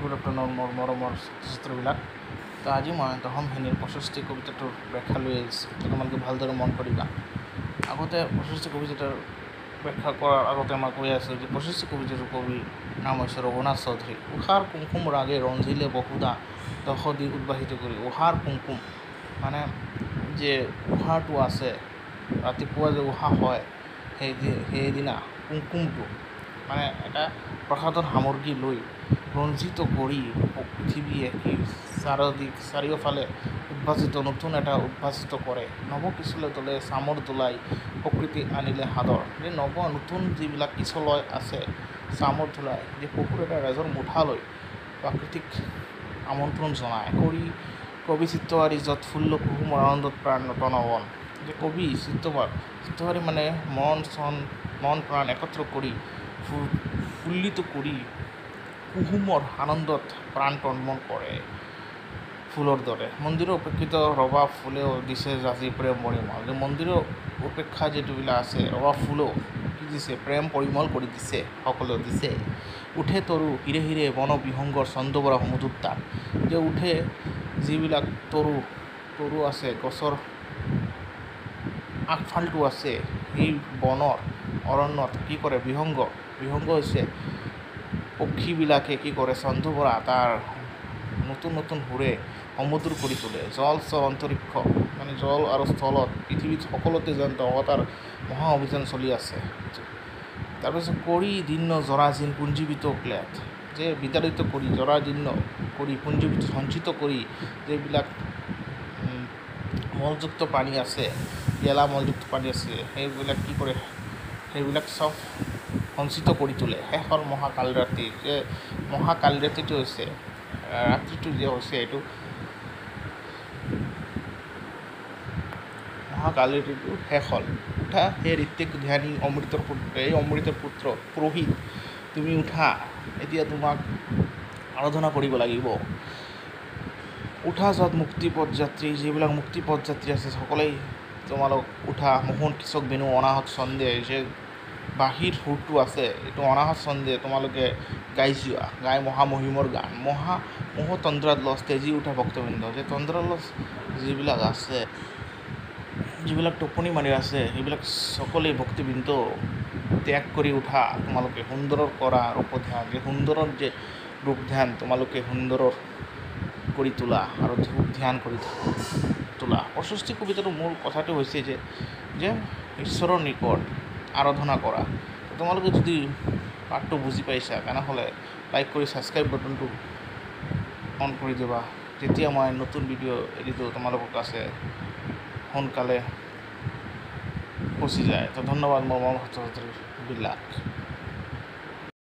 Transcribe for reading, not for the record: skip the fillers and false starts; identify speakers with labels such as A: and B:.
A: Good afternoon মোৰ মৰমৰ ছাত্ৰবিলাক। তো আজি মই দশম শ্ৰেণীৰ 65 কবিতাটোৰ ব্যাখ্যা লৈ আহিছোঁ। তোমালোকে ভালদৰে মন কৰিবা। আগতে 65 কবিতাটোৰ ব্যাখ্যা কৰাৰ আগতে মই কৈ আছোঁ যে 65 কবিতাটোৰ কবিৰ নাম হৈছে ৰঘুনাথ চৌধুৰী। উষাৰ কুমকুম ৰাগে ৰঞ্জিলে বহুধা দশদি উদ্বাহিত কৰি। উষাৰ কুমকুম মানে যে উষাৰটো আছে, ৰাতিপুৱা যে উষা হয় সেইদিনা কুমকুমটো মানে এটা প্ৰসাদৰ সামগ্ৰী লৈ ৰঞ্জিত কৰি পৃথিৱীয়ে চাৰিওফালে নতুন এটা উদ্ভাসিত কৰে। নৱ কিশোৰে দলে চামৰ দোলাই প্ৰকৃতি আনিলে সাদৰ। যে নতুন যিবিলাক কিশলয় আছে চামৰ দোলাই যে পশুৰ এটা ৰাজৰ মুঠালৈ প্ৰাকৃতিক আমন্ত্ৰণ জনায়। কবি চিত্তৱাৰী য'ত ফুল্ল কুসুমৰ আনন্দত প্ৰাণ তনবন। যে কবি চিত্তৱাৰী মানে মন প্ৰাণ একত্ৰ কৰি ফুল্লিত কৰি কুসুমৰ আনন্দত প্ৰাণ তন্মন কৰে ফুলৰ দৰে। মন্দিৰৰ উপেক্ষিত ৰৱা ফুলেও দিছে জাজি প্ৰেম পৰিমল। যে মন্দিৰৰ উপেক্ষা যিটোবিলাক আছে ৰৱা ফুলেও কি দিছে প্ৰেম পৰিমল কৰি দিছে, সকলোৱে দিছে। উঠে তৰু হিৰে হিৰে বন বিহংগৰ ছন্দবোৰা সমুদ্ৰোত্তাল। যে উঠে যিবিলাক তৰু আছে, গছৰ আগফালটো আছে, সেই বনৰ অৰণ্যত কি কৰে বিহংগ হৈছে পক্ষীবিলাকে কি কৰে ছন্দবোৰা তাৰ নতুন সুৰে সমুদ্ৰ কৰি তোলে। জল স্থল অন্তৰিক্ষ মানে জল আৰু স্থলত পৃথিৱীত সকলোতে যেন তাৰ মহা অভিযান চলি আছে। তাৰপিছত কৰি দীৰ্ণ জৰাজীৰ্ণ পুঞ্জীবিত ক্লেদ। যে বিতাড়িত কৰি জৰাজীৰ্ণ কৰি পুঞ্জীবিত সঞ্চিত কৰি যিবিলাক মলযুক্ত পানী আছে, গেলা মলযুক্ত পানী আছে, সেইবিলাক কি কৰে সেইবিলাক চব সঞ্চিত কৰি তোলে। শেষৰ মহাকালৰাত্ৰি যে মহাকালৰাত্ৰিটো হৈছে ৰাত্ৰিটো যে হৈছে এইটো মহাকালৰাত্ৰিটো শেষ হ'ল। উঠা হে ঋত্বিক ধ্যানী অমৃতৰ পুত্ৰ, এই অমৃতৰ পুত্ৰ পুৰোহিত তুমি উঠা, এতিয়া তোমাক আৰাধনা কৰিব লাগিব। উঠা য'ত মুক্তিপথ যাত্ৰী, যিবিলাক মুক্তিপথ যাত্ৰী আছে সকলেই তোমালোক উঠা। মোহন কৃষক বেনু অনাহত ছন্দে, যে বাঁহীৰ সুৰটো আছে এইটো অনাহত ছন্দে তোমালোকে গাই যোৱা, গাই মহামহিমৰ গান। মোহ তন্দ্ৰালস তেজি উঠা ভক্তবৃন্দ। যে তন্দ্ৰালস যিবিলাক আছে, যিবিলাক টোপনি মাৰি আছে, সেইবিলাক সকলেই ভক্তিবৃন্দ ত্যাগ কৰি উঠা। তোমালোকে সুন্দৰৰ কৰা ৰূপ ধ্যান, যে সুন্দৰৰ যে ৰূপ ধ্যান তোমালোকে সুন্দৰৰ কৰি তোলা আৰু ৰূপ ধ্যান কৰি তোলা। 65 কবিতাটোৰ মূল কথাটো হৈছে যে ঈশ্বৰৰ নিকট আৰাধনা কৰা। তোমালোকে যদি পাঠটো বুজি পাইছা তেনেহ'লে লাইক কৰি ছাবস্ক্ৰাইব বাটনটো অন কৰি দিবা, যেতিয়া মই নতুন ভিডিঅ' এৰি দিওঁ তোমালোকৰ কাছে সোনকালে পচি যায়। তো ধন্যবাদ মোৰ মৰমৰ ছাত্ৰ ছাত্ৰীবিলাক।